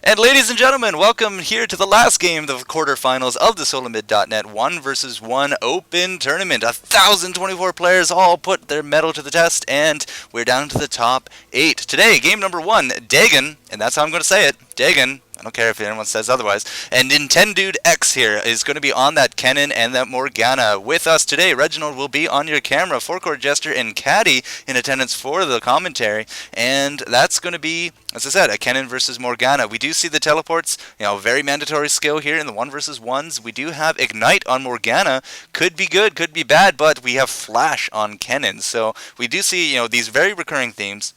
And ladies and gentlemen, welcome here to the last game of the quarterfinals of the SoloMid.net 1v1 Open Tournament. 1,024 players all put their mettle to the test, and we're down to the top 8. Today, game number 1, Daegen, and that's how I'm going to say it, Daegen. I don't care if anyone says otherwise. And NintendudeX here is going to be on that Kennen and that Morgana. With us today, Reginald will be on your camera, FourCourtJester and Caddy in attendance for the commentary. And that's going to be, as I said, a Kennen versus Morgana. We do see the teleports, very mandatory skill here in the 1 versus 1s. We do have Ignite on Morgana. Could be good, could be bad, but we have Flash on Kennen. So we do see, these very recurring themes.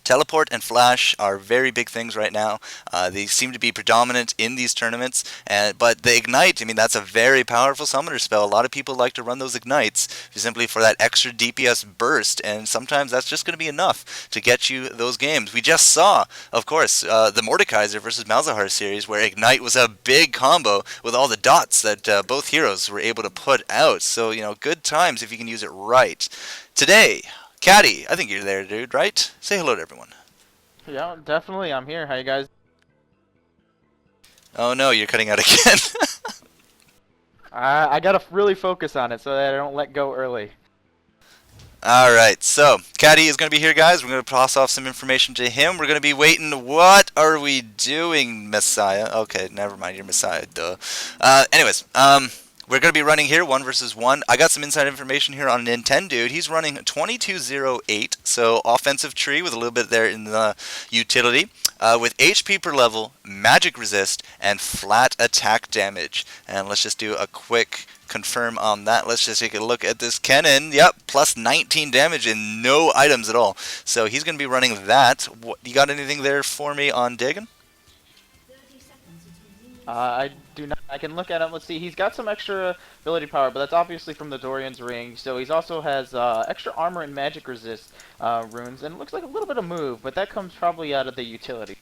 Teleport and Flash are very big things right now. They seem to be predominant in these tournaments. But the Ignite, that's a very powerful summoner spell. A lot of people like to run those Ignites simply for that extra DPS burst, and sometimes that's just going to be enough to get you those games. We just saw, of course, the Mordekaiser versus Malzahar series, where Ignite was a big combo with all the dots that both heroes were able to put out. So, good times if you can use it right. Today, Caddy, I think you're there, dude, right? Say hello to everyone. Yeah, definitely. I'm here. How you guys? Oh no, you're cutting out again. I gotta really focus on it so that I don't let go early. Alright, so, Caddy is going to be here, guys. We're going to pass off some information to him. We're going to be waiting. What are we doing, Messiah? Okay, never mind, you're Messiah, duh. We're going to be running here 1 versus 1. I got some inside information here on Nintendude. He's running 2208, so offensive tree with a little bit there in the utility, with HP per level, magic resist, and flat attack damage. And let's just do a quick confirm on that. Let's just take a look at this Kennen. Yep, plus 19 damage and no items at all. So he's going to be running that. You got anything there for me on Daegen? I do not. I can look at him. Let's see. He's got some extra ability power, but that's obviously from the Dorian's Ring. So he also has extra armor and magic resist runes, and it looks like a little bit of move, but that comes probably out of the utility.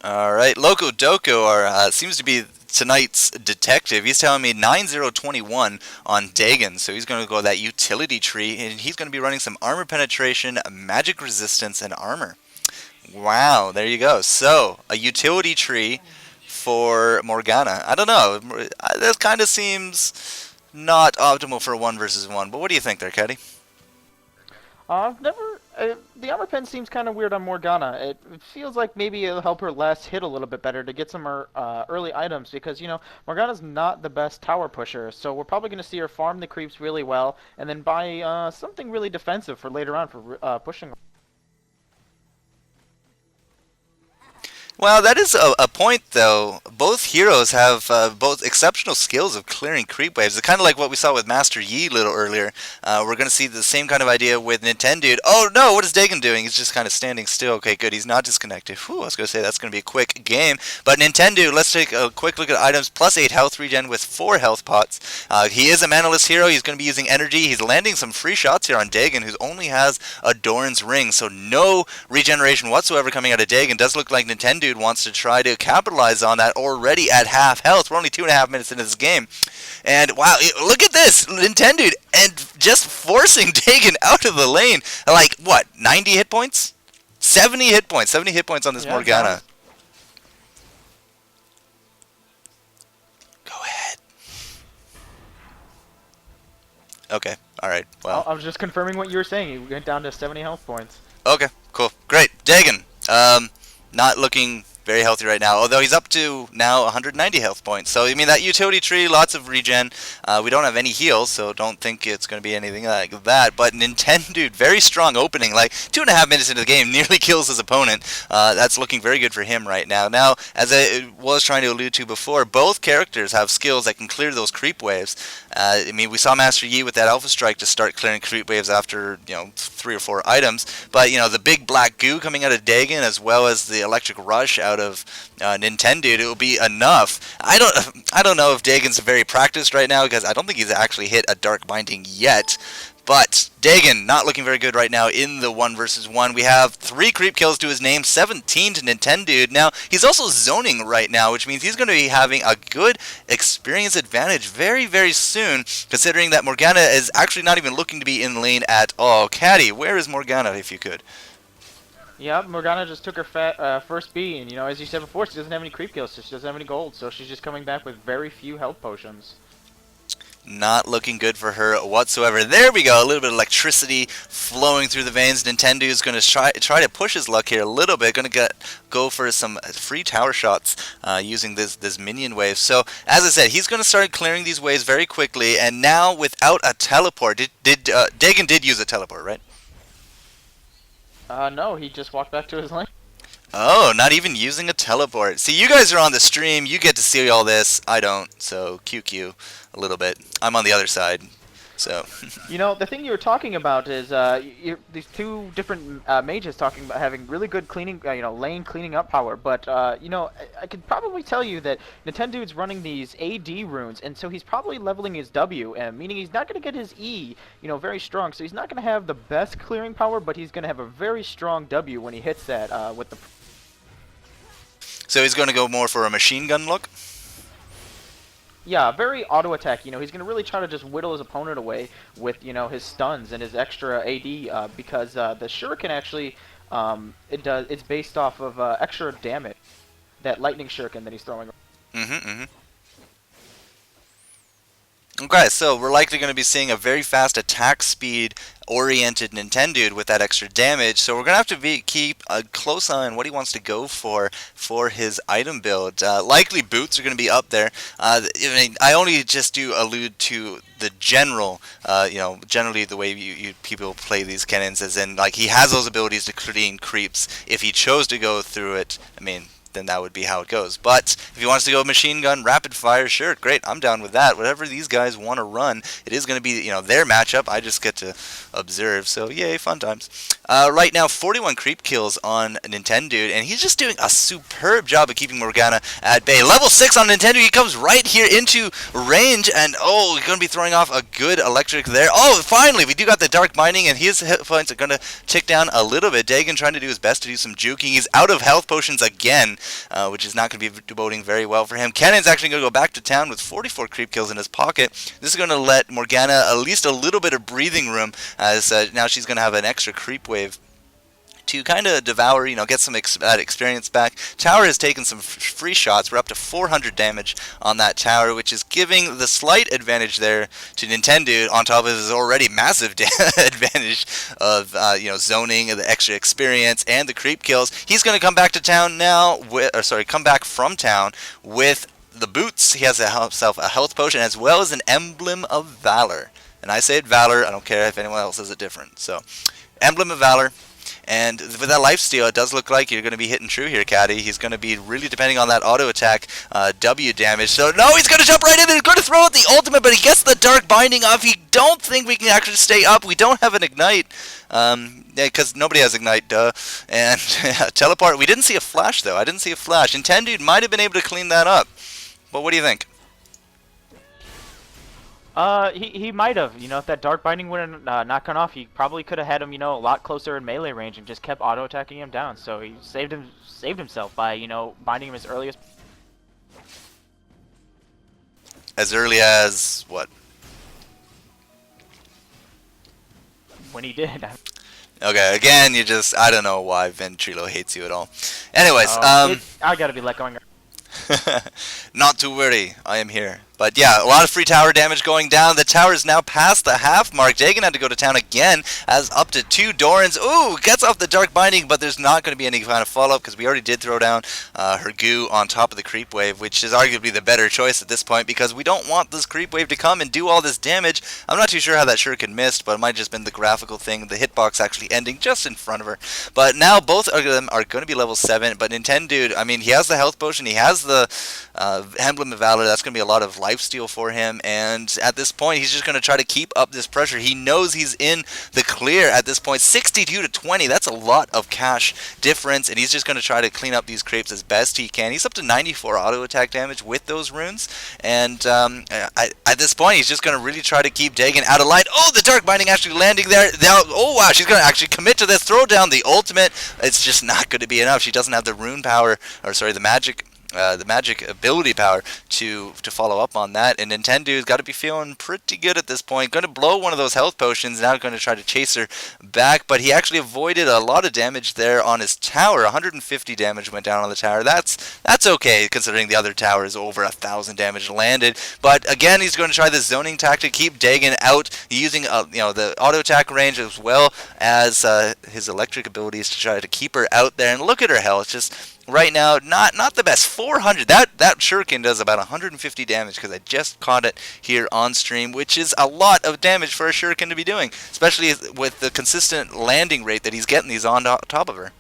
All right, Loco Doco seems to be tonight's detective. He's telling me 9021 on Daegen, so he's going to go that utility tree, and he's going to be running some armor penetration, magic resistance, and armor. Wow, there you go. So a utility tree for Morgana. I don't know. This kind of seems not optimal for a 1 versus 1. But what do you think there, Caddy? The armor pen seems kind of weird on Morgana. It feels like maybe it'll help her last hit a little bit better to get some early items because, Morgana's not the best tower pusher. So we're probably going to see her farm the creeps really well and then buy something really defensive for later on for pushing. Well, that is a point, though. Both heroes have both exceptional skills of clearing creep waves. It's kind of like what we saw with Master Yi a little earlier. We're going to see the same kind of idea with Nintendude. Oh, no, what is Daegen doing? He's just kind of standing still. Okay, good. He's not disconnected. Whew, I was going to say that's going to be a quick game. But Nintendude, let's take a quick look at items. Plus 8 health regen with 4 health pots. He is a manaless hero. He's going to be using energy. He's landing some free shots here on Daegen, who only has a Doran's Ring. So no regeneration whatsoever coming out of Daegen. Does look like Nintendude wants to try to capitalize on that already at half health. We're only 2.5 minutes into this game. And wow, look at this, Nintendude, and just forcing Daegen out of the lane. Like, what, 90 hit points? 70 hit points. 70 hit points on this Morgana. Go ahead. Okay, alright, well. I was just confirming what you were saying. You went down to 70 health points. Okay, cool. Great. Daegen, not looking very healthy right now, although he's up to now 190 health points. So, that utility tree, lots of regen. We don't have any heals, so don't think it's going to be anything like that. But Nintendude, very strong opening, like 2.5 minutes into the game, nearly kills his opponent. That's looking very good for him right now. Now, as I was trying to allude to before, both characters have skills that can clear those creep waves. We saw Master Yi with that Alpha Strike to start clearing creep waves after, 3 or 4 items. But, the big black goo coming out of Daegen, as well as the electric rush out of Nintendude, it will be enough. I don't know if Dagen's very practiced right now, because I don't think he's actually hit a Dark Binding yet. But Daegen not looking very good right now in the 1 versus 1. We have 3 creep kills to his name, 17 to Nintendude. Now, he's also zoning right now, which means he's going to be having a good experience advantage very, very soon, considering that Morgana is actually not even looking to be in lane at all. Caddy, where is Morgana, if you could? Yeah, Morgana just took her first B, and as you said before, she doesn't have any creep kills, so she doesn't have any gold, so she's just coming back with very few health potions. Not looking good for her whatsoever. There we go, a little bit of electricity flowing through the veins. Nintendu is going to try to push his luck here a little bit. Going to go for some free tower shots using this minion wave. So as I said, he's going to start clearing these waves very quickly. And now without a teleport, Daegen did use a teleport, right? No, he just walked back to his lane. Oh, not even using a teleport. See, you guys are on the stream. You get to see all this. I don't. So QQ a little bit. I'm on the other side. So. The thing you were talking about is these two different mages talking about having really good cleaning, lane cleaning up power. But I could probably tell you that Nintendude's running these AD runes, and so he's probably leveling his W, meaning he's not going to get his E, very strong. So he's not going to have the best clearing power, but he's going to have a very strong W when he hits that with the. So he's going to go more for a machine gun look? Yeah, very auto attack. He's going to really try to just whittle his opponent away with, his stuns and his extra AD because the shuriken actually, it's based off of extra damage. That lightning shuriken that he's throwing. Okay, so we're likely going to be seeing a very fast attack speed oriented Nintendude with that extra damage, so we're going to have to keep a close eye on what he wants to go for his item build. Likely boots are going to be up there. I only just do allude to the general, generally the way people play these cannons, as in, like, he has those abilities to clean creeps. If he chose to go through it, then that would be how it goes. But if he wants to go machine gun, rapid fire, sure, great, I'm down with that. Whatever these guys want to run, it is going to be, their matchup. I just get to observe, so yay, fun times. Right now, 41 creep kills on Nintendude, and he's just doing a superb job of keeping Morgana at bay. Level 6 on Nintendude, he comes right here into range, and oh, he's going to be throwing off a good electric there. Oh, finally, we do got the dark binding, and his hit points are going to tick down a little bit. Daegen trying to do his best to do some juking. He's out of health potions again, which is not going to be boding very well for him. Cannon's actually going to go back to town with 44 creep kills in his pocket. This is going to let Morgana at least a little bit of breathing room, as now she's going to have an extra creep wave to kind of devour, get some experience back. Tower has taken some free shots. We're up to 400 damage on that tower, which is giving the slight advantage there to Nintendude on top of his already massive advantage of, zoning, the extra experience, and the creep kills. He's going to come back to town now, come back from town with the boots. He has himself a health potion as well as an emblem of valor. And I say it valor, I don't care if anyone else says it different. So, emblem of valor. And with that lifesteal, it does look like you're going to be hitting true here, Caddy. He's going to be really depending on that auto attack W damage. So, no, he's going to jump right in. He's going to throw out the ultimate, but he gets the dark binding off. He don't think we can actually stay up. We don't have an ignite. Because nobody has ignite, duh. And teleport. We didn't see a flash, though. I didn't see a flash. Nintendude might have been able to clean that up. But what do you think? He might have. If that dark binding wouldn't not gone off, he probably could have had him, a lot closer in melee range and just kept auto attacking him down. So he saved himself by, binding him as early as. As early as what? When he did. Okay, again, I don't know why Ventrilo hates you at all. Anyways, I gotta be let going. Not to worry, I am here. But yeah, a lot of free tower damage going down. The tower is now past the half mark. Daegen had to go to town again, as up to 2 Dorans. Ooh, gets off the dark binding, but there's not going to be any kind of follow-up, because we already did throw down her goo on top of the creep wave, which is arguably the better choice at this point, because we don't want this creep wave to come and do all this damage. I'm not too sure how that shuriken missed, but it might have just been the graphical thing, the hitbox actually ending just in front of her. But now both of them are going to be level 7, but Nintendude, he has the health potion, he has the emblem of valor. That's going to be a lot of lifesteal for him, and at this point he's just going to try to keep up this pressure. He knows he's in the clear at this point. 62 to 20, that's a lot of cash difference, and he's just going to try to clean up these creeps as best he can. He's up to 94 auto attack damage with those runes, and at this point he's just going to really try to keep Daegen out of line. Oh, the dark binding actually landing there. Now, oh wow, she's going to actually commit to this, throw down the ultimate. It's just not going to be enough. She doesn't have the rune power, or sorry, the magic the magic ability power to follow up on that. And Nintendude's got to be feeling pretty good at this point. Going to blow one of those health potions. Now going to try to chase her back, but he actually avoided a lot of damage there on his tower. 150 damage went down on the tower. That's okay considering the other tower is over 1,000 damage landed. But again, he's going to try the zoning tactic, keep Daegen out using the auto attack range as well as his electric abilities to try to keep her out there. And look at her health, just right now not the best. 400. That shuriken does about 150 damage because I just caught it here on stream, which is a lot of damage for a shuriken to be doing, especially with the consistent landing rate that he's getting these on top of her.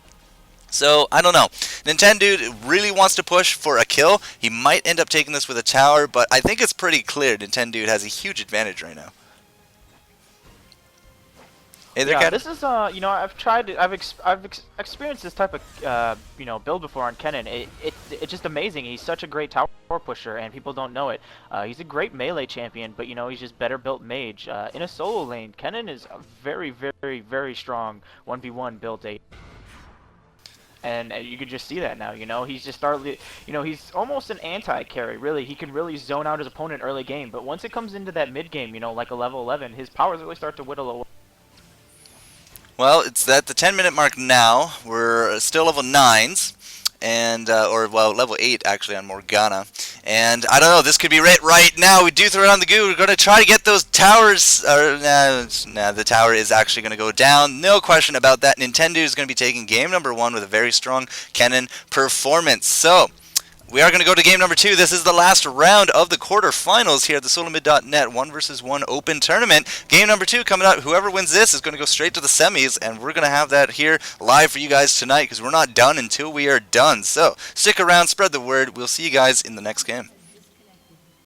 So, I don't know. Nintendude really wants to push for a kill. He might end up taking this with a tower, but I think it's pretty clear Nintendude has a huge advantage right now. Hey there, Yeah, Kat? this is I've experienced this type of build before on Kennen. It's just amazing. He's such a great tower pusher, and people don't know it. He's a great melee champion, but he's just better built mage. In a solo lane, Kennen is a very, very, very strong 1v1 build 8. And you can just see that now, he's just he's almost an anti-carry, really. He can really zone out his opponent early game, but once it comes into that mid game, like a level 11, his powers really start to whittle away. Well, it's at the 10-minute mark now. We're still level 9s, and level 8 actually on Morgana. And I don't know, this could be right now. We do throw it on the goo. We're going to try to get those towers. The tower is actually going to go down. No question about that. Nintendude is going to be taking game number 1 with a very strong Kennen performance. So, we are going to go to game number 2. This is the last round of the quarterfinals here at the SoloMid.net 1 vs 1 open tournament. Game number 2 coming up. Whoever wins this is going to go straight to the semis, and we're going to have that here live for you guys tonight because we're not done until we are done. So stick around, spread the word. We'll see you guys in the next game.